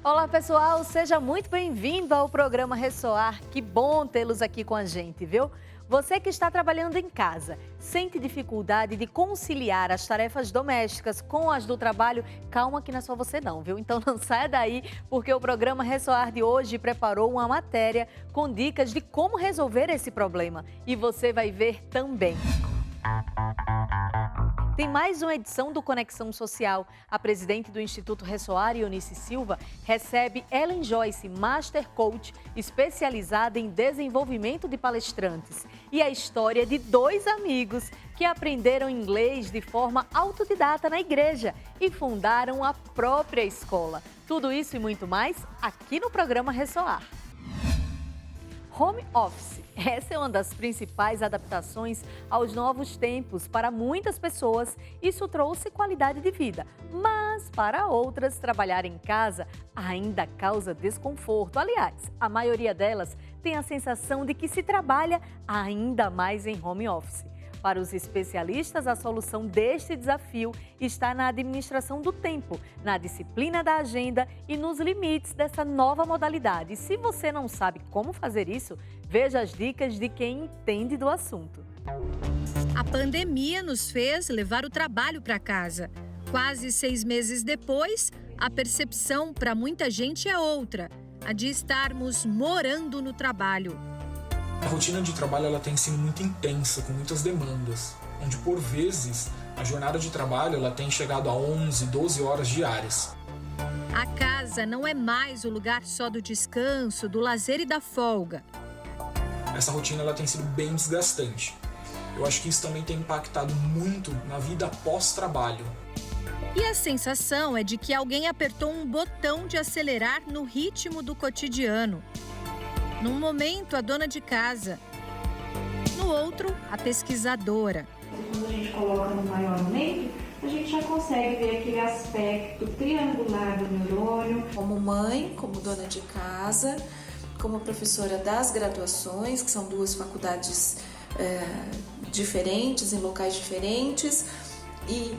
Olá, pessoal, seja muito bem-vindo ao programa Ressoar. Que bom tê-los aqui com a gente, viu? Você que está trabalhando em casa, sente dificuldade de conciliar as tarefas domésticas com as do trabalho? Calma que não é só você não, viu? Então não saia daí, porque o programa Ressoar de hoje preparou uma matéria com dicas de como resolver esse problema. E você vai ver também. Tem mais uma edição do Conexão Social. A presidente do Instituto Ressoar, Eunice Silva, recebe Ellen Joyce, Master Coach, especializada em desenvolvimento de palestrantes. E a história de dois amigos que aprenderam inglês de forma autodidata na igreja e fundaram a própria escola. Tudo isso e muito mais aqui no programa Ressoar. Home Office. Essa é uma das principais adaptações aos novos tempos. Para muitas pessoas, isso trouxe qualidade de vida. Mas, para outras, trabalhar em casa ainda causa desconforto. Aliás, a maioria delas tem a sensação de que se trabalha ainda mais em home office. Para os especialistas, a solução deste desafio está na administração do tempo, na disciplina da agenda e nos limites dessa nova modalidade. E se você não sabe como fazer isso, veja as dicas de quem entende do assunto. A pandemia nos fez levar o trabalho para casa. Quase 6 meses depois, a percepção para muita gente é outra, a de estarmos morando no trabalho. A rotina de trabalho ela tem sido muito intensa, com muitas demandas, onde por vezes a jornada de trabalho ela tem chegado a 11, 12 horas diárias. A casa não é mais o lugar só do descanso, do lazer e da folga. Essa rotina ela tem sido bem desgastante. Eu acho que isso também tem impactado muito na vida pós-trabalho. E a sensação é de que alguém apertou um botão de acelerar no ritmo do cotidiano. Num momento, a dona de casa. No outro, a pesquisadora. Quando a gente coloca no maior aumento, a gente já consegue ver aquele aspecto triangular do neurônio. Como mãe, como dona de casa, como professora das graduações, que são duas faculdades diferentes, em locais diferentes, e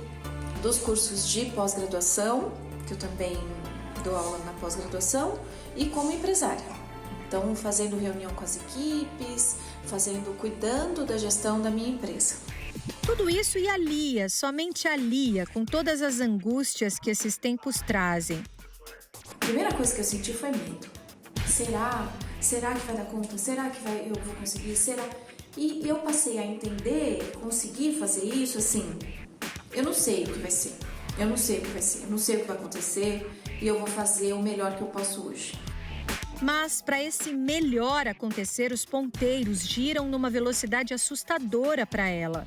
dos cursos de pós-graduação, que eu também dou aula na pós-graduação, e como empresária. Então, fazendo reunião com as equipes, cuidando da gestão da minha empresa. Tudo isso e alia, somente alia, com todas as angústias que esses tempos trazem. A primeira coisa que eu senti foi medo. Será? Será que vai dar conta? Será que eu vou conseguir? Será? E eu passei a entender, conseguir fazer isso assim, eu não sei o que vai ser. Eu não sei o que vai acontecer e eu vou fazer o melhor que eu posso hoje. Mas, para esse melhor acontecer, os ponteiros giram numa velocidade assustadora para ela.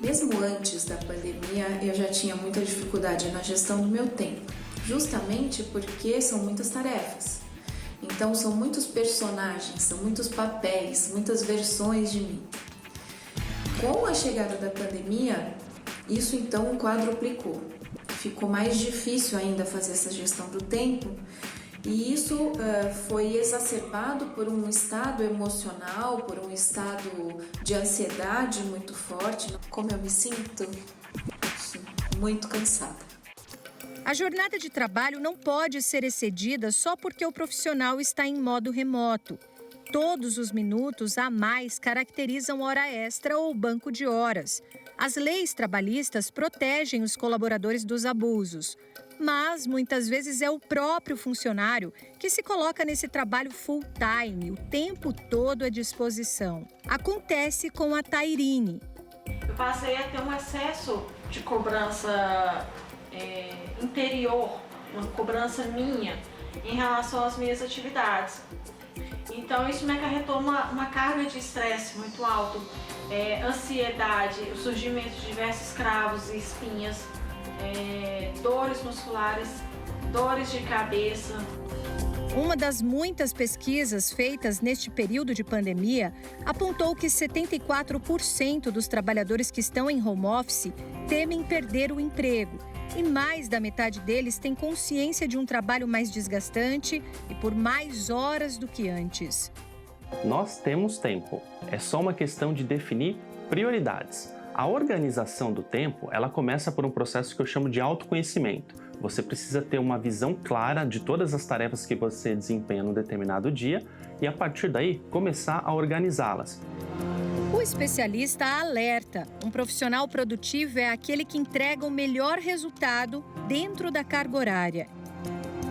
Mesmo antes da pandemia, eu já tinha muita dificuldade na gestão do meu tempo, justamente porque são muitas tarefas. Então, são muitos personagens, são muitos papéis, muitas versões de mim. Com a chegada da pandemia, isso então quadruplicou. Ficou mais difícil ainda fazer essa gestão do tempo. E isso foi exacerbado por um estado emocional, por um estado de ansiedade muito forte. Como eu me sinto? Muito cansada. A jornada de trabalho não pode ser excedida só porque o profissional está em modo remoto. Todos os minutos a mais caracterizam hora extra ou banco de horas. As leis trabalhistas protegem os colaboradores dos abusos. Mas, muitas vezes, é o próprio funcionário que se coloca nesse trabalho full-time, o tempo todo à disposição. Acontece com a Tairine. Eu passei a ter um excesso de cobrança interior, uma cobrança minha, em relação às minhas atividades. Então, isso me acarretou uma carga de estresse muito alto, ansiedade, o surgimento de diversos cravos e espinhas, dores musculares, dores de cabeça. Uma das muitas pesquisas feitas neste período de pandemia apontou que 74% dos trabalhadores que estão em home office temem perder o emprego. E mais da metade deles tem consciência de um trabalho mais desgastante e por mais horas do que antes. Nós temos tempo. É só uma questão de definir prioridades. A organização do tempo, ela começa por um processo que eu chamo de autoconhecimento. Você precisa ter uma visão clara de todas as tarefas que você desempenha num determinado dia e, a partir daí, começar a organizá-las. O especialista alerta: um profissional produtivo é aquele que entrega o melhor resultado dentro da carga horária.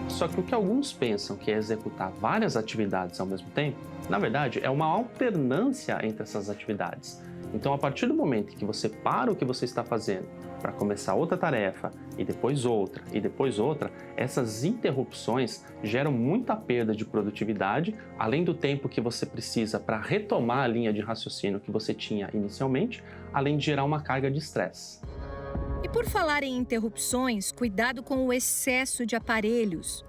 Só que o que alguns pensam que é executar várias atividades ao mesmo tempo, na verdade, é uma alternância entre essas atividades. Então, a partir do momento que você para o que você está fazendo para começar outra tarefa, e depois outra, essas interrupções geram muita perda de produtividade, além do tempo que você precisa para retomar a linha de raciocínio que você tinha inicialmente, além de gerar uma carga de estresse. E por falar em interrupções, cuidado com o excesso de aparelhos.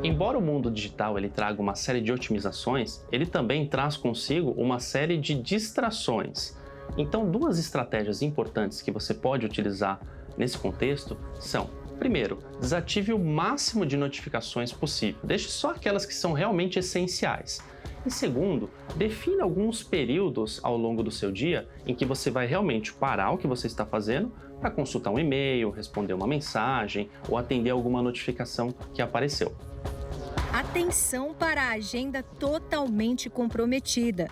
Embora o mundo digital ele traga uma série de otimizações, ele também traz consigo uma série de distrações. Então, duas estratégias importantes que você pode utilizar nesse contexto são: primeiro, desative o máximo de notificações possível, deixe só aquelas que são realmente essenciais. E segundo, defina alguns períodos ao longo do seu dia em que você vai realmente parar o que você está fazendo para consultar um e-mail, responder uma mensagem ou atender alguma notificação que apareceu. Atenção para a agenda totalmente comprometida.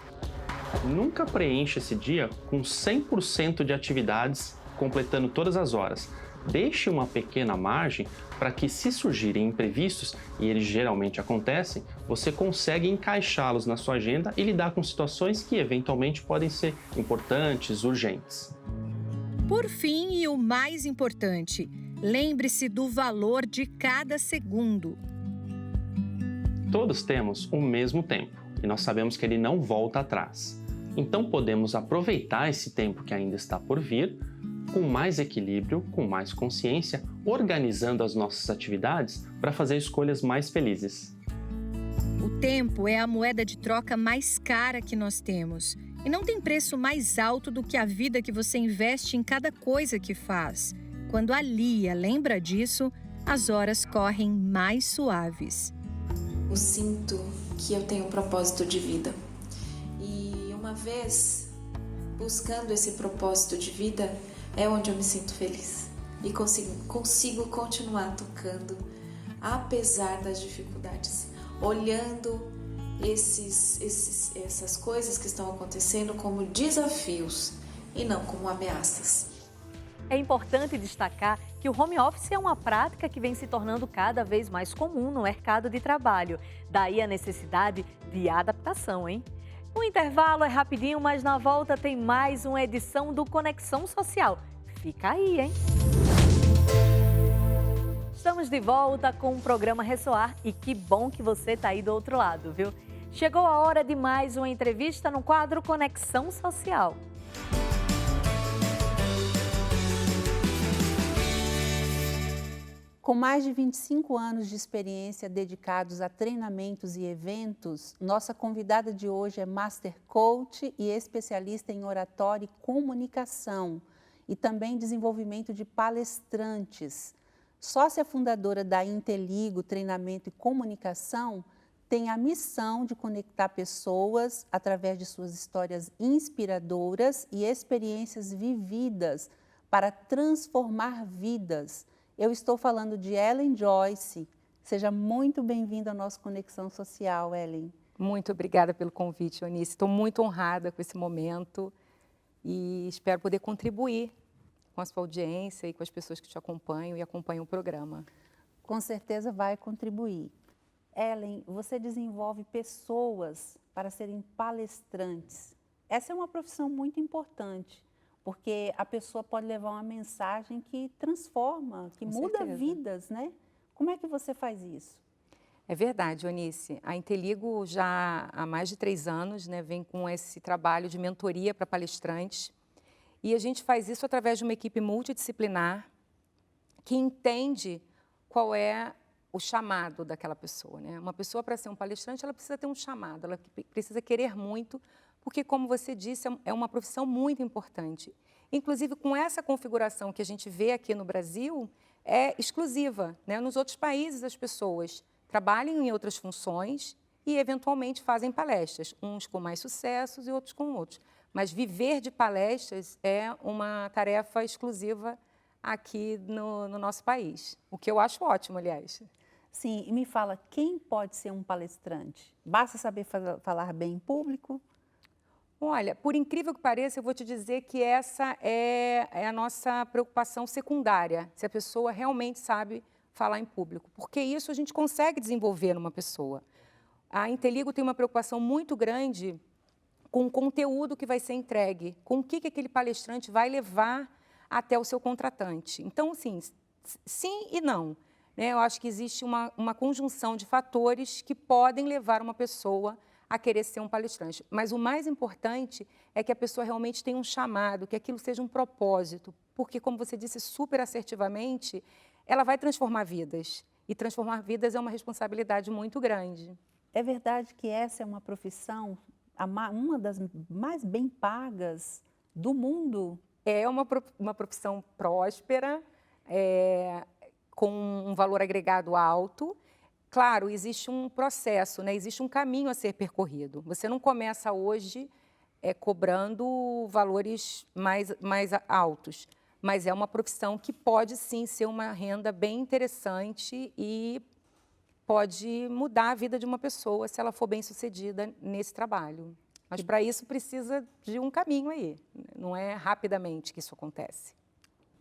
Nunca preencha esse dia com 100% de atividades, completando todas as horas. Deixe uma pequena margem para que, se surgirem imprevistos, e eles geralmente acontecem, você consegue encaixá-los na sua agenda e lidar com situações que eventualmente podem ser importantes, urgentes. Por fim, e o mais importante, lembre-se do valor de cada segundo. Todos temos o mesmo tempo e nós sabemos que ele não volta atrás. Então podemos aproveitar esse tempo que ainda está por vir com mais equilíbrio, com mais consciência, organizando as nossas atividades para fazer escolhas mais felizes. O tempo é a moeda de troca mais cara que nós temos. E não tem preço mais alto do que a vida que você investe em cada coisa que faz. Quando a Lia lembra disso, as horas correm mais suaves. Eu sinto que eu tenho um propósito de vida. E uma vez buscando esse propósito de vida, é onde eu me sinto feliz. E consigo continuar tocando, apesar das dificuldades. Olhando essas coisas que estão acontecendo como desafios e não como ameaças. É importante destacar que o home office é uma prática que vem se tornando cada vez mais comum no mercado de trabalho. Daí a necessidade de adaptação, hein? O intervalo é rapidinho, mas na volta tem mais uma edição do Conexão Social. Fica aí, hein? Estamos de volta com o programa Ressoar e que bom que você está aí do outro lado, viu? Chegou a hora de mais uma entrevista no quadro Conexão Social. Com mais de 25 anos de experiência dedicados a treinamentos e eventos, nossa convidada de hoje é Master Coach e especialista em oratória e comunicação e também desenvolvimento de palestrantes. Sócia fundadora da Inteligo Treinamento e Comunicação, tem a missão de conectar pessoas através de suas histórias inspiradoras e experiências vividas para transformar vidas. Eu estou falando de Ellen Joyce. Seja muito bem-vinda ao nosso Conexão Social, Ellen. Muito obrigada pelo convite, Eunice. Estou muito honrada com esse momento e espero poder contribuir com a sua audiência e com as pessoas que te acompanham e acompanham o programa. Com certeza vai contribuir. Ellen, você desenvolve pessoas para serem palestrantes. Essa é uma profissão muito importante, porque a pessoa pode levar uma mensagem que transforma, que muda vidas, né? Como é que você faz isso? É verdade, Eunice. A Inteligo já há mais de 3 anos, né, vem com esse trabalho de mentoria para palestrantes. E a gente faz isso através de uma equipe multidisciplinar que entende qual é o chamado daquela pessoa, né? Uma pessoa, para ser um palestrante, ela precisa ter um chamado, ela precisa querer muito, porque, como você disse, é uma profissão muito importante. Inclusive, com essa configuração que a gente vê aqui no Brasil, é exclusiva, né? Nos outros países, as pessoas trabalham em outras funções e, eventualmente, fazem palestras, uns com mais sucessos e outros com outros. Mas viver de palestras é uma tarefa exclusiva aqui no nosso país, o que eu acho ótimo, aliás. Sim, e me fala, quem pode ser um palestrante? Basta saber falar bem em público? Olha, por incrível que pareça, eu vou te dizer que essa é a nossa preocupação secundária, se a pessoa realmente sabe falar em público, porque isso a gente consegue desenvolver numa pessoa. A Inteligo tem uma preocupação muito grande com o conteúdo que vai ser entregue, com o que aquele palestrante vai levar até o seu contratante. Então, assim, sim e não. Né? Eu acho que existe uma conjunção de fatores que podem levar uma pessoa a querer ser um palestrante. Mas o mais importante é que a pessoa realmente tenha um chamado, que aquilo seja um propósito, porque, como você disse super assertivamente, ela vai transformar vidas. E transformar vidas é uma responsabilidade muito grande. É verdade que essa é uma profissão, uma das mais bem pagas do mundo? É uma profissão próspera, com um valor agregado alto. Claro, existe um processo, né? Existe um caminho a ser percorrido. Você não começa hoje cobrando valores mais altos, mas é uma profissão que pode sim ser uma renda bem interessante e pode mudar a vida de uma pessoa se ela for bem sucedida nesse trabalho. Mas para isso precisa de um caminho aí, não é rapidamente que isso acontece.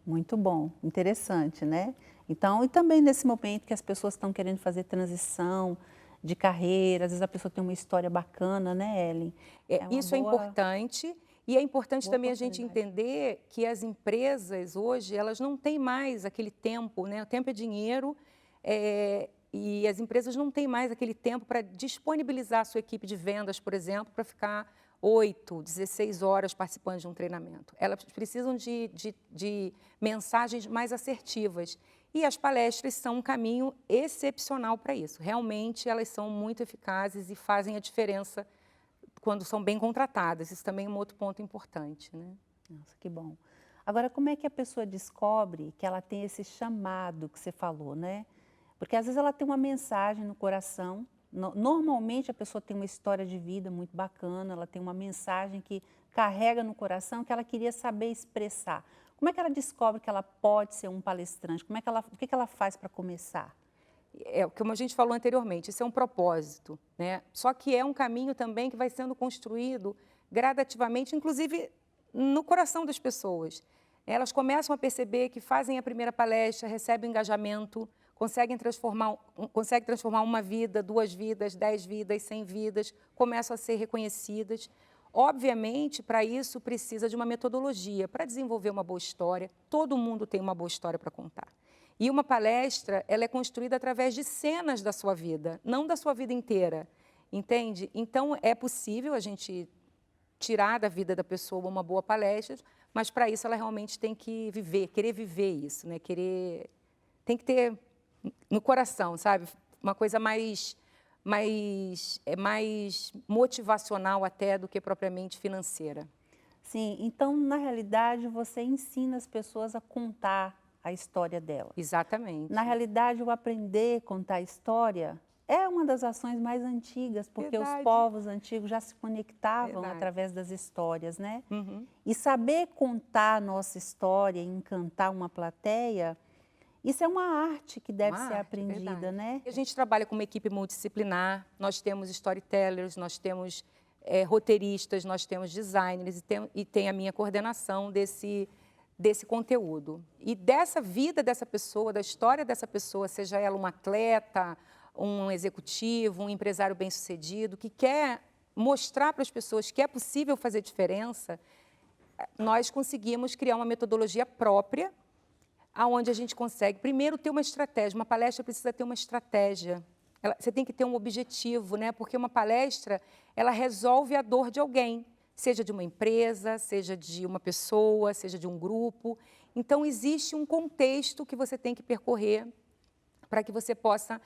Muito bom, interessante, né? Então, e também nesse momento que as pessoas estão querendo fazer transição de carreira, às vezes a pessoa tem uma história bacana, né, Ellen? Isso é importante, e é importante também a gente entender que as empresas hoje, elas não têm mais aquele tempo, né? O tempo é dinheiro, e as empresas não têm mais aquele tempo para disponibilizar a sua equipe de vendas, por exemplo, para ficar 8, 16 horas participando de um treinamento. Elas precisam de mensagens mais assertivas. E as palestras são um caminho excepcional para isso. Realmente, elas são muito eficazes e fazem a diferença quando são bem contratadas. Isso também é um outro ponto importante, né? Nossa, que bom. Agora, como é que a pessoa descobre que ela tem esse chamado que você falou, né? Porque às vezes ela tem uma mensagem no coração. Normalmente a pessoa tem uma história de vida muito bacana, ela tem uma mensagem que carrega no coração que ela queria saber expressar. Como é que ela descobre que ela pode ser um palestrante? O que ela faz para começar? Como a gente falou anteriormente, isso é um propósito, né? Só que é um caminho também que vai sendo construído gradativamente, inclusive no coração das pessoas. Elas começam a perceber que fazem a primeira palestra, recebem engajamento, conseguem transformar uma vida, 2 vidas, 10 vidas, 100 vidas, começam a ser reconhecidas. Obviamente, para isso, precisa de uma metodologia para desenvolver uma boa história. Todo mundo tem uma boa história para contar. E uma palestra, ela é construída através de cenas da sua vida, não da sua vida inteira, entende? Então, é possível a gente tirar da vida da pessoa uma boa palestra, mas para isso ela realmente tem que querer viver isso, né? Tem que ter no coração, sabe? Uma coisa mais motivacional até do que propriamente financeira. Sim, então, na realidade, você ensina as pessoas a contar a história delas. Exatamente. Na realidade, o aprender a contar a história é uma das ações mais antigas, porque os povos antigos já se conectavam através das histórias, né? Uhum. E saber contar a nossa história e encantar uma plateia, isso é uma arte que deve ser aprendida, né? A gente trabalha com uma equipe multidisciplinar, nós temos storytellers, nós temos roteiristas, nós temos designers e tem a minha coordenação desse conteúdo. E dessa vida dessa pessoa, da história dessa pessoa, seja ela um atleta, um executivo, um empresário bem-sucedido, que quer mostrar para as pessoas que é possível fazer diferença, nós conseguimos criar uma metodologia própria, aonde a gente consegue, primeiro, ter uma estratégia. Uma palestra precisa ter uma estratégia. Você tem que ter um objetivo, né? Porque uma palestra, ela resolve a dor de alguém, seja de uma empresa, seja de uma pessoa, seja de um grupo. Então, existe um contexto que você tem que percorrer para que você possa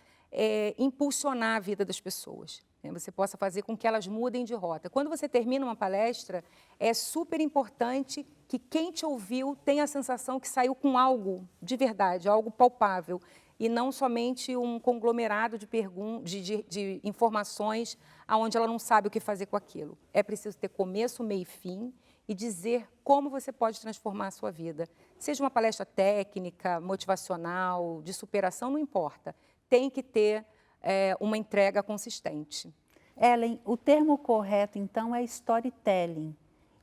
impulsionar a vida das pessoas. Você possa fazer com que elas mudem de rota. Quando você termina uma palestra, é super importante que quem te ouviu tenha a sensação que saiu com algo de verdade, algo palpável, e não somente um conglomerado de informações onde ela não sabe o que fazer com aquilo. É preciso ter começo, meio e fim e dizer como você pode transformar a sua vida. Seja uma palestra técnica, motivacional, de superação, não importa. Tem que ter uma entrega consistente. Ellen, o termo correto, então, é storytelling,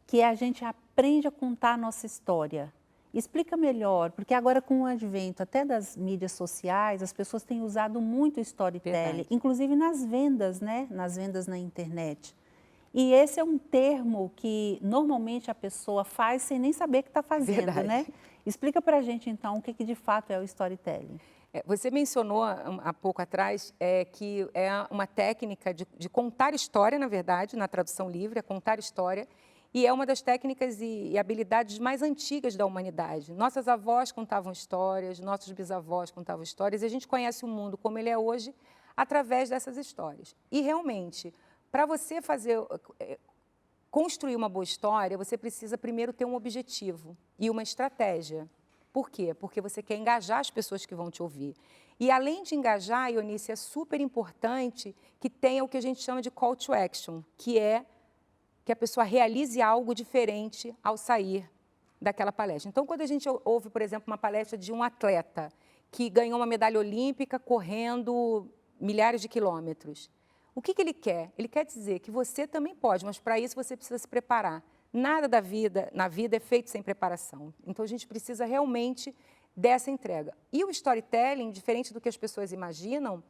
que a gente aprende a contar a nossa história. Explica melhor, porque agora com o advento até das mídias sociais, as pessoas têm usado muito o storytelling, Verdade. inclusive nas vendas, né? Nas vendas na internet. E esse é um termo que normalmente a pessoa faz sem nem saber que está fazendo, Verdade. né? Explica para a gente, então, o que de fato é o storytelling. Você mencionou há pouco atrás que é uma técnica de contar história, na verdade, na tradução livre, é contar história, e é uma das técnicas e habilidades mais antigas da humanidade. Nossas avós contavam histórias, nossos bisavós contavam histórias, e a gente conhece o mundo como ele é hoje através dessas histórias. E realmente, para você construir uma boa história, você precisa primeiro ter um objetivo e uma estratégia. Por quê? Porque você quer engajar as pessoas que vão te ouvir. E além de engajar, Ionice, é super importante que tenha o que a gente chama de call to action, que é que a pessoa realize algo diferente ao sair daquela palestra. Então, quando a gente ouve, por exemplo, uma palestra de um atleta que ganhou uma medalha olímpica correndo milhares de quilômetros, o que ele quer? Ele quer dizer que você também pode, mas para isso você precisa se preparar. Nada na vida é feito sem preparação. Então, a gente precisa realmente dessa entrega. E o storytelling, diferente do que as pessoas imaginam,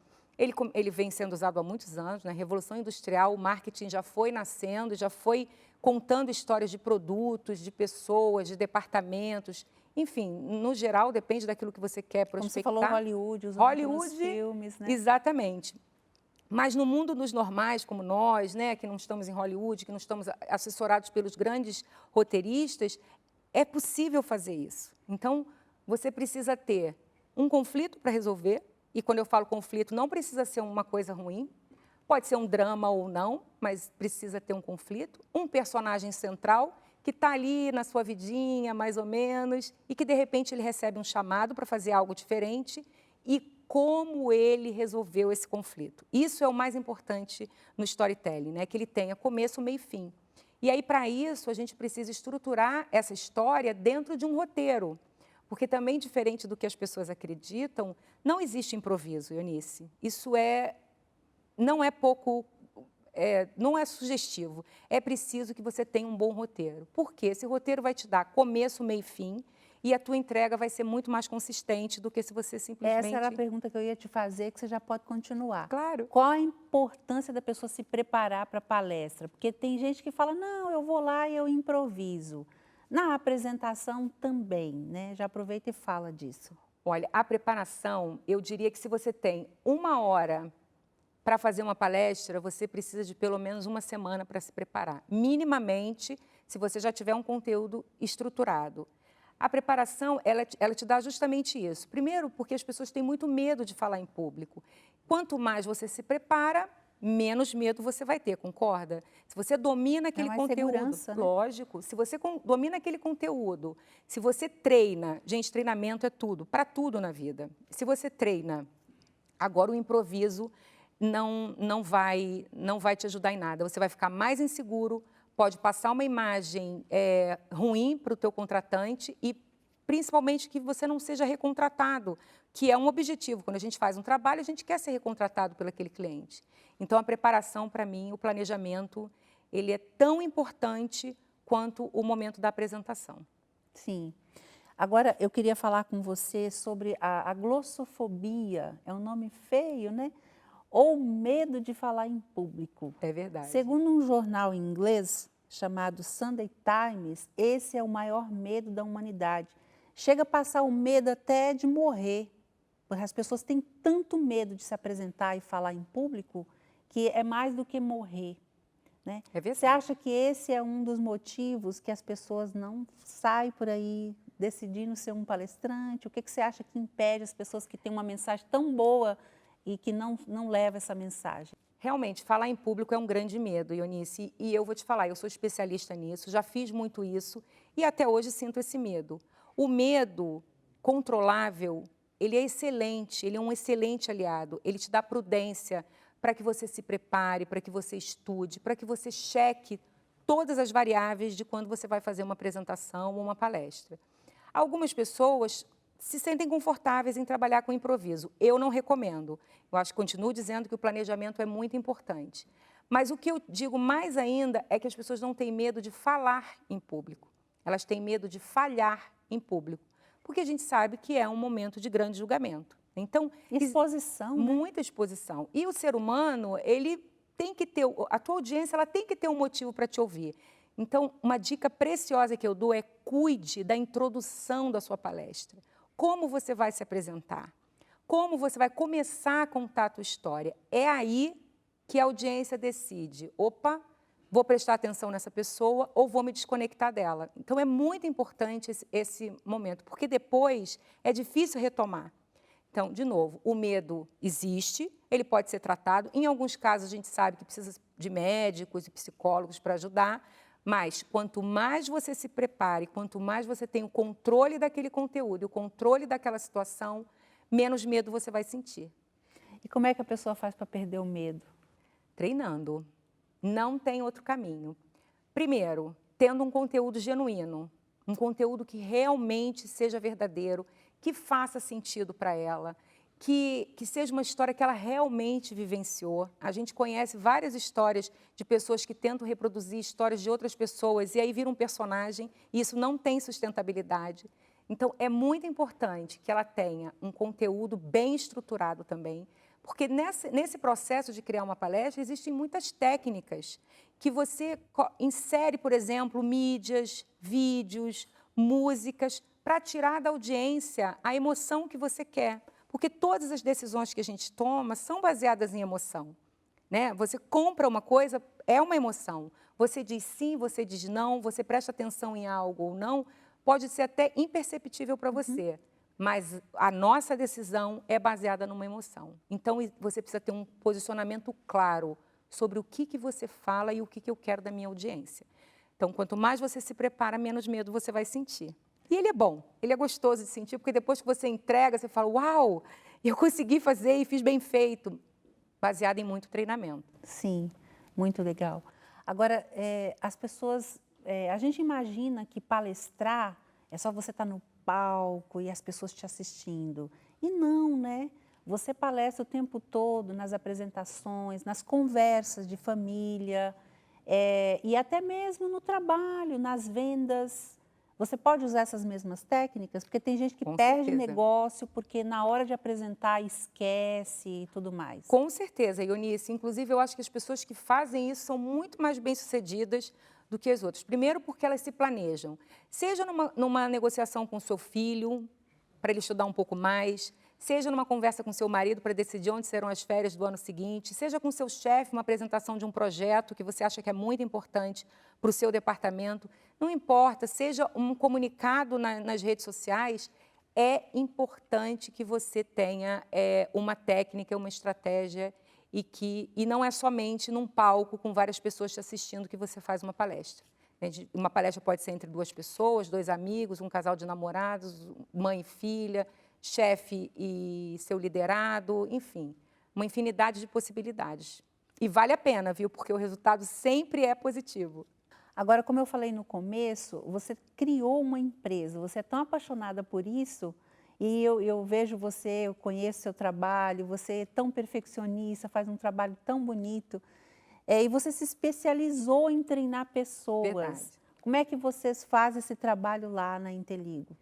ele vem sendo usado há muitos anos. Na Revolução Industrial, o marketing já foi nascendo, já foi contando histórias de produtos, de pessoas, de departamentos. Enfim, no geral, depende daquilo que você quer prospectar. Como você falou, Hollywood, usando nos filmes, né? Exatamente. Mas no mundo dos normais, como nós, né, que não estamos em Hollywood, que não estamos assessorados pelos grandes roteiristas, é possível fazer isso. Então, você precisa ter um conflito para resolver, e quando eu falo conflito, não precisa ser uma coisa ruim, pode ser um drama ou não, mas precisa ter um conflito, um personagem central que está ali na sua vidinha, mais ou menos, e que, de repente, ele recebe um chamado para fazer algo diferente e como ele resolveu esse conflito. Isso é o mais importante no storytelling, né? Que ele tenha começo, meio e fim. E aí, para isso, a gente precisa estruturar essa história dentro de um roteiro. Porque também, diferente do que as pessoas acreditam, não existe improviso, Ionice. Isso não é sugestivo. É preciso que você tenha um bom roteiro. Por quê? Esse roteiro vai te dar começo, meio e fim, e a tua entrega vai ser muito mais consistente do que se você simplesmente... Essa era a pergunta que eu ia te fazer, que você já pode continuar. Claro. Qual a importância da pessoa se preparar para a palestra? Porque tem gente que fala, não, eu vou lá e eu improviso. Na apresentação também, né? Já aproveita e fala disso. Olha, a preparação, eu diria que se você tem 1 hora para fazer uma palestra, você precisa de pelo menos 1 semana para se preparar. Minimamente, se você já tiver um conteúdo estruturado. A preparação, ela te dá justamente isso. Primeiro, porque as pessoas têm muito medo de falar em público. Quanto mais você se prepara, menos medo você vai ter, concorda? Se você domina aquele conteúdo, segurança, né? Lógico, se você domina aquele conteúdo, se você treina, gente, treinamento é tudo, para tudo na vida. Se você treina, agora o improviso não vai te ajudar em nada, você vai ficar mais inseguro, pode passar uma imagem ruim para o teu contratante e, principalmente, que você não seja recontratado, que é um objetivo. Quando a gente faz um trabalho, a gente quer ser recontratado por aquele cliente. Então, a preparação, para mim, o planejamento, ele é tão importante quanto o momento da apresentação. Sim. Agora, eu queria falar com você sobre a glossofobia. É um nome feio, né? Ou medo de falar em público. É verdade. Segundo um jornal inglês chamado Sunday Times, esse é o maior medo da humanidade. Chega a passar o medo até de morrer, porque as pessoas têm tanto medo de se apresentar e falar em público que é mais do que morrer, né? É verdade. Você acha que esse é um dos motivos que as pessoas não saem por aí decidindo ser um palestrante? O que você acha que impede as pessoas que têm uma mensagem tão boa e que não leva essa mensagem? Realmente, falar em público é um grande medo, Ionice, e eu vou te falar, eu sou especialista nisso, já fiz muito isso e até hoje sinto esse medo. O medo controlável, ele é excelente, ele é um excelente aliado, ele te dá prudência para que você se prepare, para que você estude, para que você cheque todas as variáveis de quando você vai fazer uma apresentação ou uma palestra. Algumas pessoas se sentem confortáveis em trabalhar com improviso. Eu não recomendo. Eu acho que continuo dizendo que o planejamento é muito importante. Mas o que eu digo mais ainda é que as pessoas não têm medo de falar em público. Elas têm medo de falhar em público, porque a gente sabe que é um momento de grande julgamento. Então, exposição, né? Muita exposição. E o ser humano, ele tem que ter, a tua audiência, ela tem que ter um motivo para te ouvir. Então, uma dica preciosa que eu dou é cuide da introdução da sua palestra. Como você vai se apresentar? Como você vai começar a contar a tua história? É aí que a audiência decide, opa, vou prestar atenção nessa pessoa ou vou me desconectar dela. Então, é muito importante esse momento, porque depois é difícil retomar. Então, de novo, o medo existe, ele pode ser tratado. Em alguns casos, a gente sabe que precisa de médicos e psicólogos para ajudar, mas quanto mais você se prepare, quanto mais você tem o controle daquele conteúdo, o controle daquela situação, menos medo você vai sentir. E como é que a pessoa faz para perder o medo? Treinando. Não tem outro caminho. Primeiro, tendo um conteúdo genuíno, um conteúdo que realmente seja verdadeiro, que faça sentido para ela, que seja uma história que ela realmente vivenciou. A gente conhece várias histórias de pessoas que tentam reproduzir histórias de outras pessoas e aí vira um personagem e isso não tem sustentabilidade. Então, é muito importante que ela tenha um conteúdo bem estruturado também, porque nesse processo de criar uma palestra, existem muitas técnicas que você insere, por exemplo, mídias, vídeos, músicas, para tirar da audiência a emoção que você quer. Porque todas as decisões que a gente toma são baseadas em emoção, né? Você compra uma coisa, é uma emoção. Você diz sim, você diz não, você presta atenção em algo ou não, pode ser até imperceptível para você. Mas a nossa decisão é baseada numa emoção. Então, você precisa ter um posicionamento claro sobre o que você fala e o que eu quero da minha audiência. Então, quanto mais você se prepara, menos medo você vai sentir. E ele é bom, ele é gostoso de sentir, porque depois que você entrega, você fala, uau, eu consegui fazer e fiz bem feito, baseado em muito treinamento. Sim, muito legal. Agora, as pessoas, a gente imagina que palestrar é só você estar no palco e as pessoas te assistindo. E não, né? Você palestra o tempo todo nas apresentações, nas conversas de família, e até mesmo no trabalho, nas vendas. Você pode usar essas mesmas técnicas? Porque tem gente que perde negócio porque na hora de apresentar esquece e tudo mais. Com certeza, Eunice. Inclusive, eu acho que as pessoas que fazem isso são muito mais bem-sucedidas do que as outras. Primeiro, porque elas se planejam. Seja numa negociação com seu filho, para ele estudar um pouco mais, seja numa conversa com seu marido para decidir onde serão as férias do ano seguinte, seja com seu chefe, uma apresentação de um projeto que você acha que é muito importante para o seu departamento. Não importa, seja um comunicado nas redes sociais, é importante que você tenha uma técnica, uma estratégia e não é somente num palco com várias pessoas te assistindo que você faz uma palestra. Uma palestra pode ser entre duas pessoas, dois amigos, um casal de namorados, mãe e filha, chefe e seu liderado, enfim, uma infinidade de possibilidades. E vale a pena, viu? Porque o resultado sempre é positivo. Agora, como eu falei no começo, você criou uma empresa, você é tão apaixonada por isso, e eu vejo você, eu conheço seu trabalho, você é tão perfeccionista, faz um trabalho tão bonito, e você se especializou em treinar pessoas. Verdade. Como é que vocês fazem esse trabalho lá na Inteligo?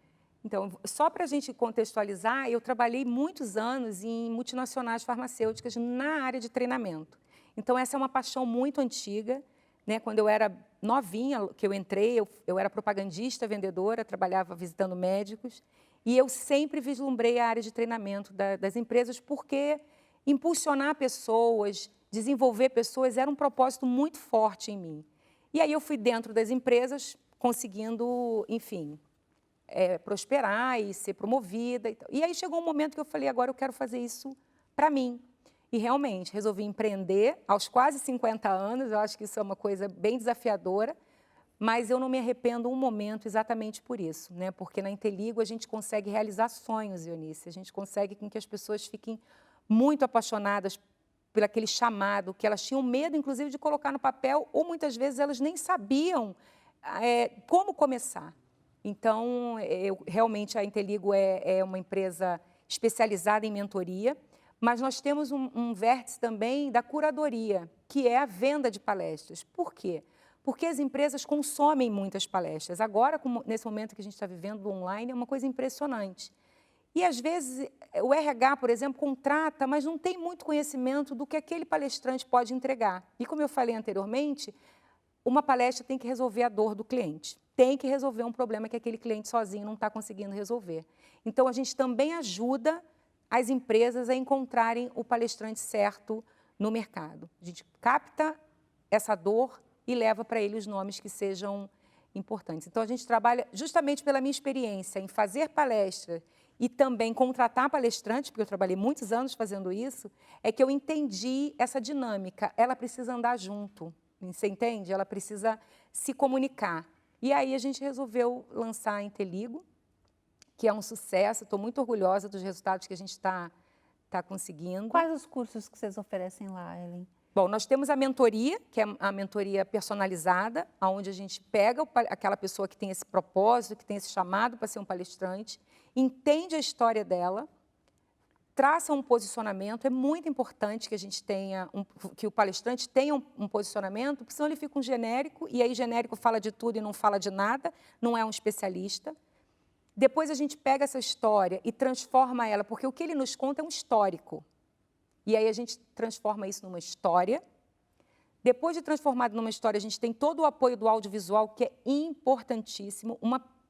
Então, só para a gente contextualizar, eu trabalhei muitos anos em multinacionais farmacêuticas na área de treinamento. Então, essa é uma paixão muito antiga, né? Quando eu era novinha, que eu entrei, eu era propagandista, vendedora, trabalhava visitando médicos, e eu sempre vislumbrei a área de treinamento das empresas, porque impulsionar pessoas, desenvolver pessoas, era um propósito muito forte em mim. E aí eu fui dentro das empresas, conseguindo, enfim, prosperar e ser promovida. E aí chegou um momento que eu falei, agora eu quero fazer isso para mim. E realmente resolvi empreender aos quase 50 anos, eu acho que isso é uma coisa bem desafiadora, mas eu não me arrependo um momento exatamente por isso, né? Porque na Inteligo a gente consegue realizar sonhos, Eunice, a gente consegue com que as pessoas fiquem muito apaixonadas por aquele chamado, que elas tinham medo, inclusive, de colocar no papel, ou muitas vezes elas nem sabiam como começar. Então, realmente a Inteligo é uma empresa especializada em mentoria, mas nós temos um vértice também da curadoria, que é a venda de palestras. Por quê? Porque as empresas consomem muitas palestras. Agora, nesse momento que a gente está vivendo do online, é uma coisa impressionante. E, às vezes, o RH, por exemplo, contrata, mas não tem muito conhecimento do que aquele palestrante pode entregar. E, como eu falei anteriormente, uma palestra tem que resolver a dor do cliente, tem que resolver um problema que aquele cliente sozinho não está conseguindo resolver. Então, a gente também ajuda as empresas a encontrarem o palestrante certo no mercado. A gente capta essa dor e leva para ele os nomes que sejam importantes. Então, a gente trabalha justamente pela minha experiência em fazer palestra e também contratar palestrantes, porque eu trabalhei muitos anos fazendo isso, é que eu entendi essa dinâmica. Ela precisa andar junto, você entende? Ela precisa se comunicar. E aí a gente resolveu lançar a Inteligo, que é um sucesso. Estou muito orgulhosa dos resultados que a gente está conseguindo. Quais os cursos que vocês oferecem lá, Ellen? Bom, nós temos a mentoria, que é a mentoria personalizada, onde a gente pega aquela pessoa que tem esse propósito, que tem esse chamado para ser um palestrante, entende a história dela, traça um posicionamento. É muito importante que a gente tenha, que o palestrante tenha um posicionamento, porque senão ele fica um genérico, e aí genérico fala de tudo e não fala de nada, não é um especialista. Depois a gente pega essa história e transforma ela, porque o que ele nos conta é um histórico. E aí a gente transforma isso numa história. Depois de transformado numa história, a gente tem todo o apoio do audiovisual, que é importantíssimo.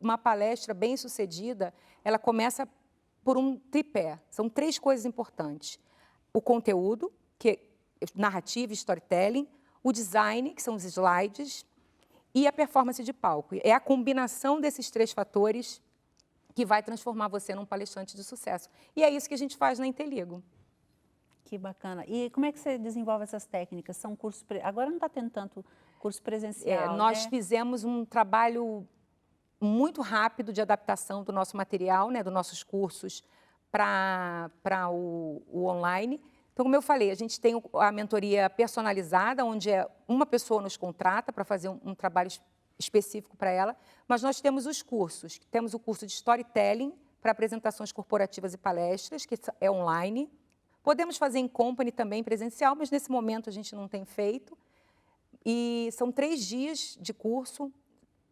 Uma palestra bem-sucedida, ela começa por um tripé. São 3 coisas importantes. O conteúdo, que é narrativa, storytelling, o design, que são os slides, e a performance de palco. É a combinação desses 3 fatores que vai transformar você num palestrante de sucesso. E é isso que a gente faz na Inteligo. Que bacana. E como é que você desenvolve essas técnicas? São cursos... Agora não está tendo tanto curso presencial, nós né? fizemos um trabalho muito rápido de adaptação do nosso material, dos nossos cursos, para o online. Então, como eu falei, a gente tem a mentoria personalizada, onde uma pessoa nos contrata para fazer um trabalho específico para ela, mas nós temos os cursos. Temos o curso de Storytelling para apresentações corporativas e palestras, que é online. Podemos fazer em company também, presencial, mas nesse momento a gente não tem feito. E são 3 dias de curso,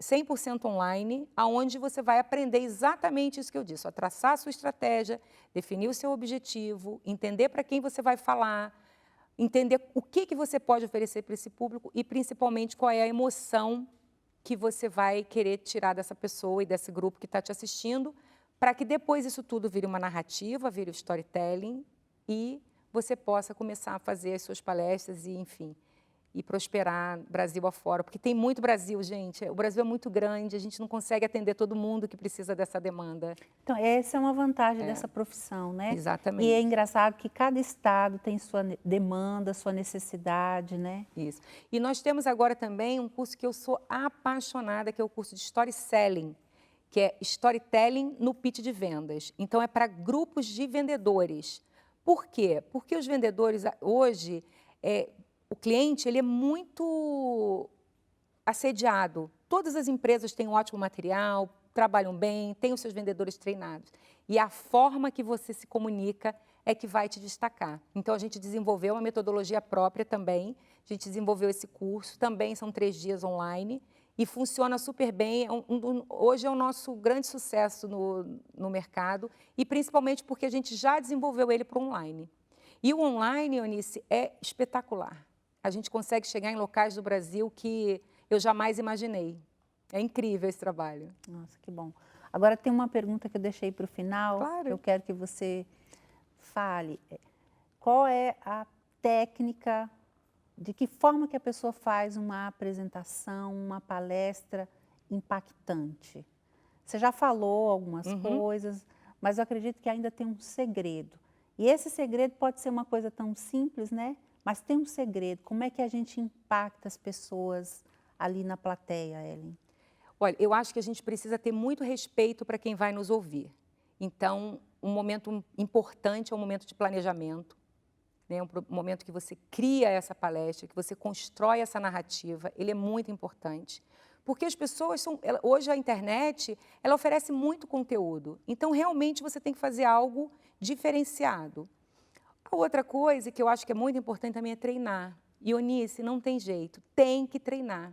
100% online, onde você vai aprender exatamente isso que eu disse, a traçar a sua estratégia, definir o seu objetivo, entender para quem você vai falar, entender o que você pode oferecer para esse público e, principalmente, qual é a emoção que você vai querer tirar dessa pessoa e desse grupo que está te assistindo, para que depois isso tudo vire uma narrativa, vire o storytelling e você possa começar a fazer as suas palestras e, enfim, e prosperar Brasil afora. Porque tem muito Brasil, gente. O Brasil é muito grande, a gente não consegue atender todo mundo que precisa dessa demanda. Então, essa é uma vantagem dessa profissão, né? Exatamente. E é engraçado que cada estado tem sua demanda, sua necessidade, né? Isso. E nós temos agora também um curso que eu sou apaixonada, que é o curso de Story Selling, que é Storytelling no pitch de vendas. Então, é para grupos de vendedores. Por quê? Porque os vendedores hoje... O cliente ele é muito assediado. Todas as empresas têm um ótimo material, trabalham bem, têm os seus vendedores treinados. E a forma que você se comunica é que vai te destacar. Então, a gente desenvolveu uma metodologia própria também. A gente desenvolveu esse curso, também são 3 dias online. E funciona super bem. Hoje é o nosso grande sucesso no mercado. E principalmente porque a gente já desenvolveu ele para o online. E o online, Eunice, é espetacular. A gente consegue chegar em locais do Brasil que eu jamais imaginei. É incrível esse trabalho. Nossa, que bom. Agora tem uma pergunta que eu deixei para o final. Claro. Eu quero que você fale. Qual é a técnica, de que forma que a pessoa faz uma apresentação, uma palestra impactante? Você já falou algumas coisas, mas eu acredito que ainda tem um segredo. E esse segredo pode ser uma coisa tão simples, né? Mas tem um segredo. Como é que a gente impacta as pessoas ali na plateia, Ellen? Olha, eu acho que a gente precisa ter muito respeito para quem vai nos ouvir. Então, um momento importante é um momento de planejamento. né, um momento que você cria essa palestra, que você constrói essa narrativa, ele é muito importante. Porque as pessoas hoje a internet, ela oferece muito conteúdo. Então, realmente, você tem que fazer algo diferenciado. A outra coisa que eu acho que é muito importante também é treinar. E, Eunice, não tem jeito, tem que treinar.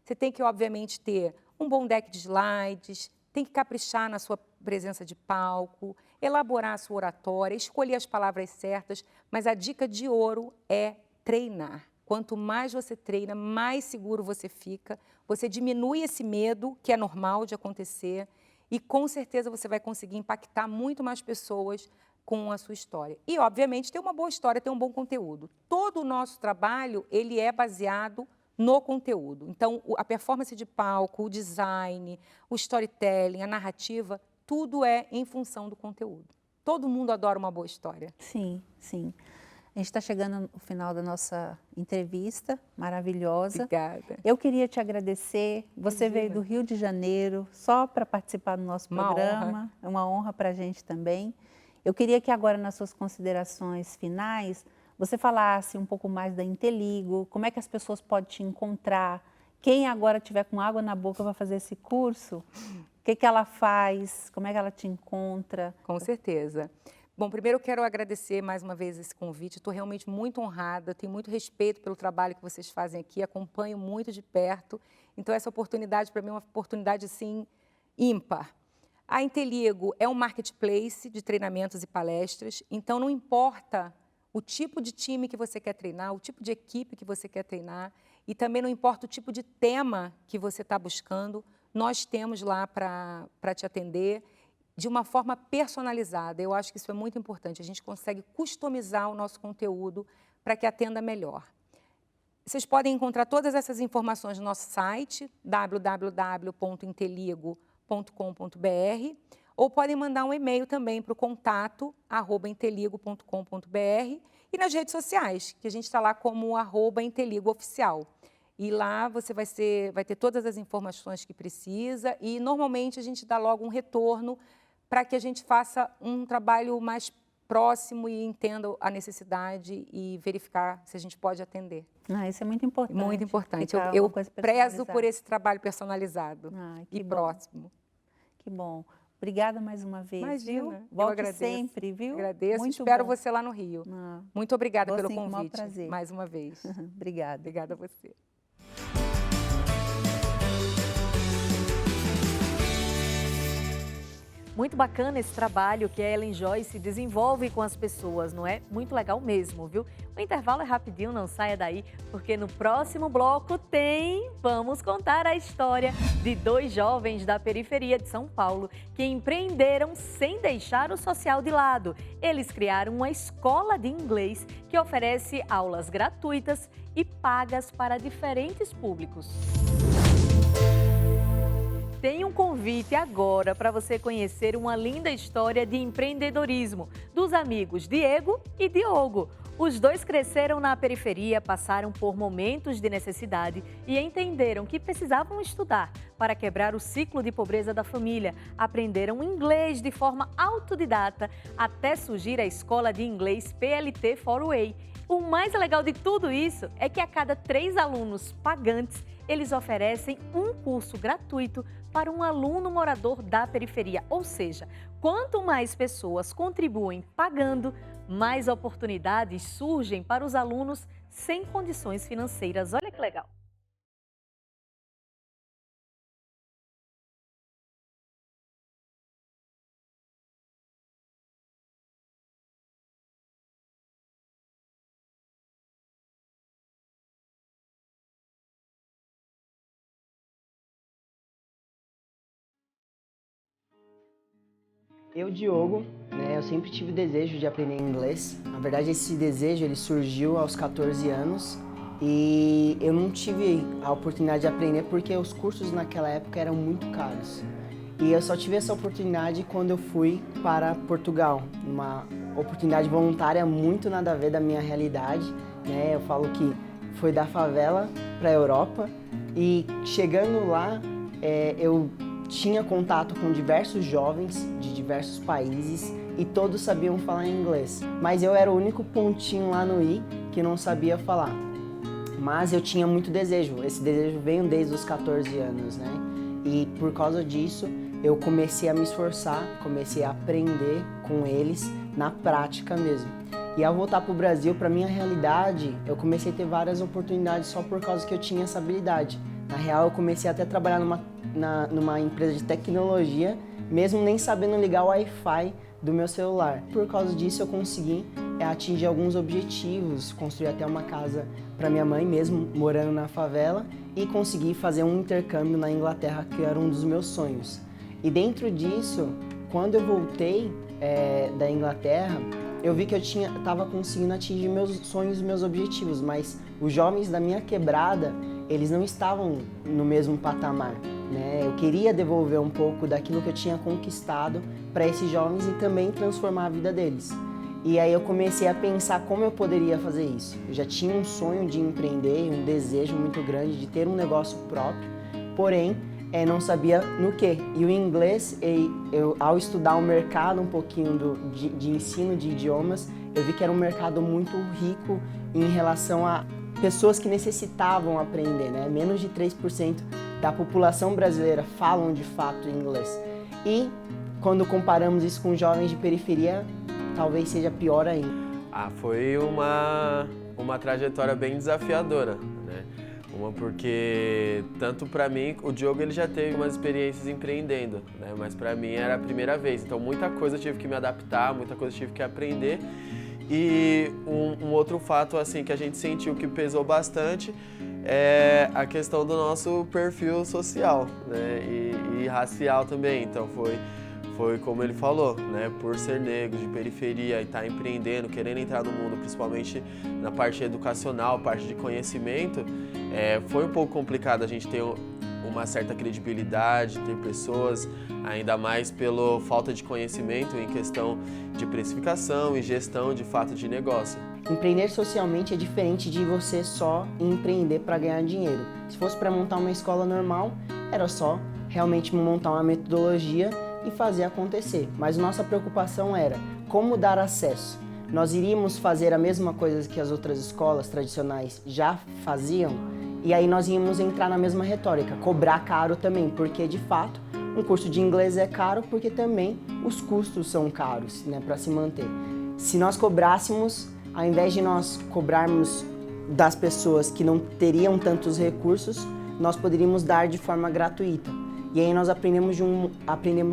Você tem que, obviamente, ter um bom deck de slides, tem que caprichar na sua presença de palco, elaborar a sua oratória, escolher as palavras certas, mas a dica de ouro é treinar. Quanto mais você treina, mais seguro você fica, você diminui esse medo, que é normal de acontecer, e com certeza você vai conseguir impactar muito mais pessoas com a sua história. E, obviamente, ter uma boa história, ter um bom conteúdo. Todo o nosso trabalho, ele é baseado no conteúdo. Então, a performance de palco, o design, o storytelling, a narrativa, tudo é em função do conteúdo. Todo mundo adora uma boa história. Sim, sim. A gente está chegando no final da nossa entrevista, maravilhosa. Obrigada. Eu queria te agradecer. Você veio do Rio de Janeiro só para participar do nosso programa. É uma honra para a gente também. Eu queria que agora, nas suas considerações finais, você falasse um pouco mais da Inteligo, como é que as pessoas podem te encontrar, quem agora tiver com água na boca vai fazer esse curso, o que ela faz, como é que ela te encontra? Com certeza. Bom, primeiro eu quero agradecer mais uma vez esse convite, estou realmente muito honrada, tenho muito respeito pelo trabalho que vocês fazem aqui, acompanho muito de perto, então essa oportunidade para mim é uma oportunidade assim ímpar. A Inteligo é um marketplace de treinamentos e palestras, então não importa o tipo de time que você quer treinar, o tipo de equipe que você quer treinar e também não importa o tipo de tema que você está buscando, nós temos lá para te atender de uma forma personalizada. Eu acho que isso é muito importante, a gente consegue customizar o nosso conteúdo para que atenda melhor. Vocês podem encontrar todas essas informações no nosso site, www.inteligo.com.br, ou podem mandar um e-mail também para o contato@inteligo.com.br e nas redes sociais, que a gente está lá como @inteligo-oficial. E lá você vai ter todas as informações que precisa e normalmente a gente dá logo um retorno para que a gente faça um trabalho mais próximo e entenda a necessidade e verificar se a gente pode atender. Isso é muito importante. Muito importante. Eu prezo por esse trabalho personalizado e próximo. Que bom. Obrigada mais uma vez. Imagina, viu? Volte sempre, viu? Agradeço. Muito Espero bom. você lá no Rio. Muito obrigada pelo convite. Com o maior prazer. Mais uma vez. Obrigada. Obrigada a você. Muito bacana esse trabalho que a Ellen Joyce desenvolve com as pessoas, não é? Muito legal mesmo, viu? O intervalo é rapidinho, não saia daí, porque no próximo bloco vamos contar a história de 2 jovens da periferia de São Paulo que empreenderam sem deixar o social de lado. Eles criaram uma escola de inglês que oferece aulas gratuitas e pagas para diferentes públicos. Tem um convite agora para você conhecer uma linda história de empreendedorismo dos amigos Diego e Diogo. Os dois cresceram na periferia, passaram por momentos de necessidade e entenderam que precisavam estudar para quebrar o ciclo de pobreza da família. Aprenderam inglês de forma autodidata até surgir a escola de inglês PLT Forway. O mais legal de tudo isso é que a cada 3 alunos pagantes, eles oferecem um curso gratuito para um aluno morador da periferia. Ou seja, quanto mais pessoas contribuem pagando, mais oportunidades surgem para os alunos sem condições financeiras. Olha que legal! Eu, Diogo, eu sempre tive desejo de aprender inglês. Na verdade, esse desejo ele surgiu aos 14 anos e eu não tive a oportunidade de aprender porque os cursos naquela época eram muito caros. E eu só tive essa oportunidade quando eu fui para Portugal, uma oportunidade voluntária muito nada a ver da minha realidade. Eu falo que foi da favela para a Europa e chegando lá eu tinha contato com diversos jovens de diversos países e todos sabiam falar inglês. Mas eu era o único pontinho lá no I que não sabia falar. Mas eu tinha muito desejo, esse desejo veio desde os 14 anos, né? E por causa disso, eu comecei a me esforçar, comecei a aprender com eles na prática mesmo. E ao voltar para o Brasil, para minha realidade, eu comecei a ter várias oportunidades só por causa que eu tinha essa habilidade. Na real, eu comecei até a trabalhar numa empresa de tecnologia, mesmo nem sabendo ligar o Wi-Fi do meu celular. Por causa disso, eu consegui atingir alguns objetivos, construir até uma casa para minha mãe, mesmo morando na favela, e consegui fazer um intercâmbio na Inglaterra, que era um dos meus sonhos. E dentro disso, quando eu voltei da Inglaterra, eu vi que eu estava conseguindo atingir meus sonhos e meus objetivos, mas os jovens da minha quebrada, eles não estavam no mesmo patamar, né? Eu queria devolver um pouco daquilo que eu tinha conquistado para esses jovens e também transformar a vida deles. E aí eu comecei a pensar como eu poderia fazer isso. Eu já tinha um sonho de empreender, um desejo muito grande de ter um negócio próprio, porém, não sabia no quê. E o inglês, ao estudar o mercado um pouquinho de ensino de idiomas, eu vi que era um mercado muito rico em relação a pessoas que necessitavam aprender, né? Menos de 3% da população brasileira falam de fato inglês. E quando comparamos isso com jovens de periferia, talvez seja pior ainda. Foi uma trajetória bem desafiadora, né? Porque tanto para mim, o Diogo ele já teve umas experiências empreendendo, né? Mas para mim era a primeira vez, então muita coisa eu tive que me adaptar, muita coisa eu tive que aprender. E um outro fato assim que a gente sentiu que pesou bastante é a questão do nosso perfil social, né? E racial também, então foi como ele falou, né? Por ser negro, de periferia e estar empreendendo, querendo entrar no mundo, principalmente na parte educacional, parte de conhecimento, foi um pouco complicado a gente ter uma certa credibilidade, ter pessoas, ainda mais pela falta de conhecimento em questão de precificação e gestão de fato de negócio. Empreender socialmente é diferente de você só empreender para ganhar dinheiro. Se fosse para montar uma escola normal, era só realmente montar uma metodologia e fazer acontecer. Mas nossa preocupação era como dar acesso. Nós iríamos fazer a mesma coisa que as outras escolas tradicionais já faziam, e aí nós íamos entrar na mesma retórica, cobrar caro também, porque de fato um curso de inglês é caro porque também os custos são caros, né, para se manter. Se nós cobrássemos, ao invés de nós cobrarmos das pessoas que não teriam tantos recursos, nós poderíamos dar de forma gratuita. E aí nós aprendemos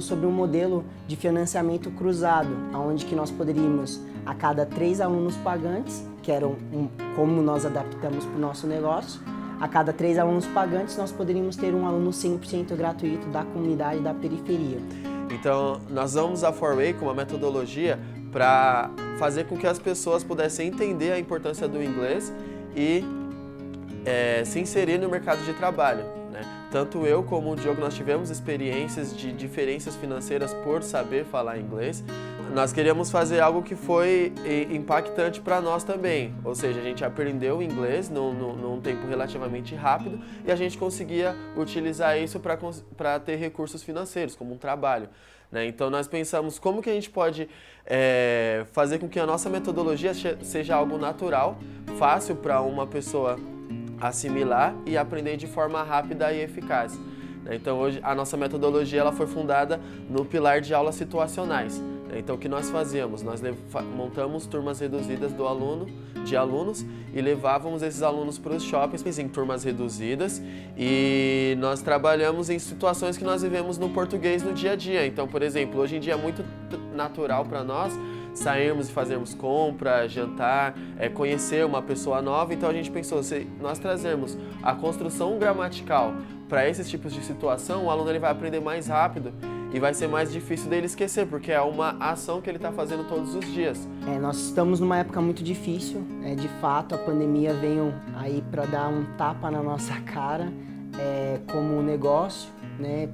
sobre um modelo de financiamento cruzado, onde que nós poderíamos, a cada 3 alunos pagantes, que eram como nós adaptamos para o nosso negócio, a cada 3 alunos pagantes nós poderíamos ter um aluno 100% gratuito da comunidade da periferia. Então nós usamos a 4Way como uma metodologia para fazer com que as pessoas pudessem entender a importância do inglês e se inserir no mercado de trabalho, né? Tanto eu como o Diogo, nós tivemos experiências de diferenças financeiras por saber falar inglês. Nós queríamos fazer algo que foi impactante para nós também, ou seja, a gente aprendeu inglês num tempo relativamente rápido e a gente conseguia utilizar isso para ter recursos financeiros, como um trabalho, né? Então nós pensamos como que a gente pode fazer com que a nossa metodologia seja algo natural, fácil para uma pessoa assimilar e aprender de forma rápida e eficaz. Então hoje a nossa metodologia ela foi fundada no pilar de aulas situacionais. Então o que nós fazíamos? Nós montamos turmas reduzidas de alunos e levávamos esses alunos para os shoppings em turmas reduzidas e nós trabalhamos em situações que nós vivemos no português no dia a dia. Então, por exemplo, hoje em dia é muito natural para nós sairmos e fazermos compra, jantar, conhecer uma pessoa nova. Então a gente pensou, se nós trazermos a construção gramatical para esses tipos de situação, o aluno ele vai aprender mais rápido e vai ser mais difícil dele esquecer, porque é uma ação que ele está fazendo todos os dias. Nós estamos numa época muito difícil, de fato a pandemia veio aí para dar um tapa na nossa cara como negócio, né?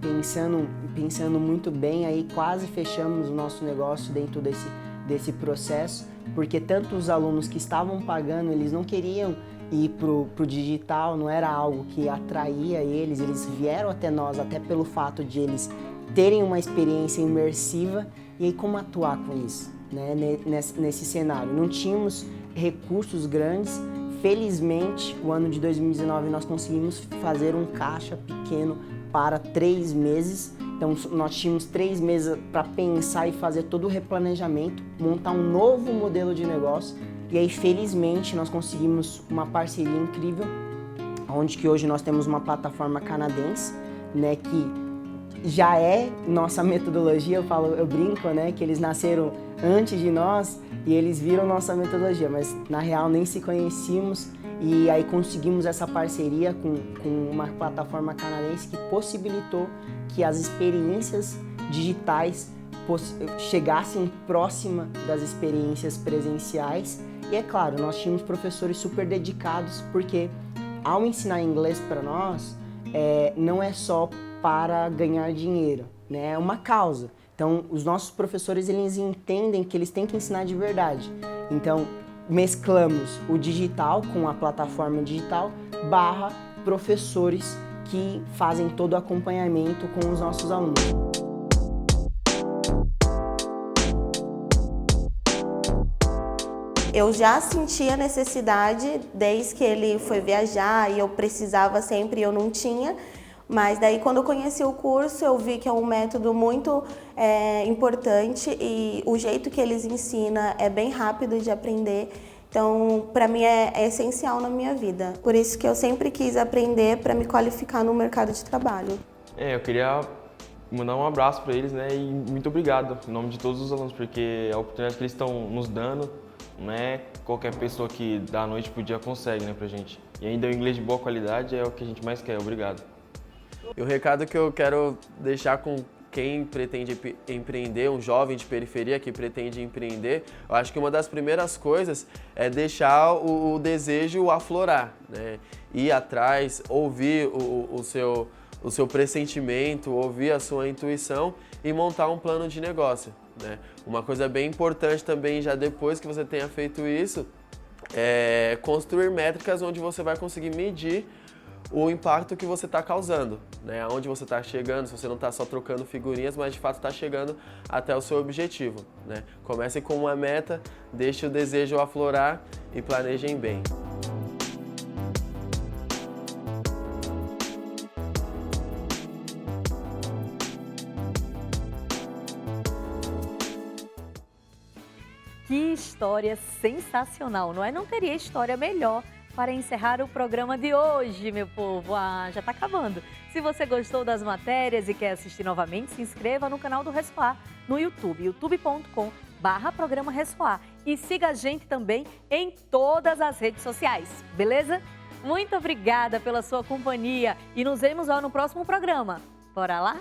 Pensando muito bem, aí quase fechamos o nosso negócio dentro desse processo, porque tanto os alunos que estavam pagando, eles não queriam ir pro digital não era algo que atraía eles vieram até nós até pelo fato de eles terem uma experiência imersiva. E aí como atuar com isso, né? Nesse cenário? Não tínhamos recursos grandes. Felizmente, o ano de 2019 nós conseguimos fazer um caixa pequeno para 3 meses. Então nós tínhamos 3 meses para pensar e fazer todo o replanejamento, montar um novo modelo de negócio. E aí, felizmente, nós conseguimos uma parceria incrível, onde que hoje nós temos uma plataforma canadense, né, que já é nossa metodologia. Eu brinco, né, que eles nasceram antes de nós e eles viram nossa metodologia, mas na real nem se conhecíamos. E aí conseguimos essa parceria com uma plataforma canadense que possibilitou que as experiências digitais chegassem próxima das experiências presenciais. E é claro, nós tínhamos professores super dedicados, porque ao ensinar inglês para nós, não é só para ganhar dinheiro, né? É uma causa. Então, os nossos professores, eles entendem que eles têm que ensinar de verdade. Então, mesclamos o digital com a plataforma digital / professores que fazem todo o acompanhamento com os nossos alunos. Eu já senti a necessidade desde que ele foi viajar e eu precisava sempre e eu não tinha. Mas daí quando eu conheci o curso eu vi que é um método muito importante e o jeito que eles ensinam é bem rápido de aprender. Então, para mim é essencial na minha vida. Por isso que eu sempre quis aprender para me qualificar no mercado de trabalho. Eu queria mandar um abraço para eles, né, e muito obrigado em nome de todos os alunos, porque a oportunidade que eles estão nos dando, não é qualquer pessoa que da noite pro dia consegue, né, pra gente. E ainda o inglês de boa qualidade é o que a gente mais quer. Obrigado. E o recado que eu quero deixar com quem pretende empreender, um jovem de periferia que pretende empreender, eu acho que uma das primeiras coisas é deixar o desejo aflorar, né? Ir atrás, ouvir o seu pressentimento, ouvir a sua intuição e montar um plano de negócio, né? Uma coisa bem importante também, já depois que você tenha feito isso, é construir métricas onde você vai conseguir medir o impacto que você está causando, né? Aonde você está chegando, se você não está só trocando figurinhas, mas de fato está chegando até o seu objetivo, né? Comece com uma meta, deixe o desejo aflorar e planejem bem. Que história sensacional, não é? Não teria história melhor para encerrar o programa de hoje, meu povo. Já está acabando. Se você gostou das matérias e quer assistir novamente, se inscreva no canal do Ressoar no YouTube, youtube.com/programa Ressoar. E siga a gente também em todas as redes sociais, beleza? Muito obrigada pela sua companhia e nos vemos lá no próximo programa. Bora lá?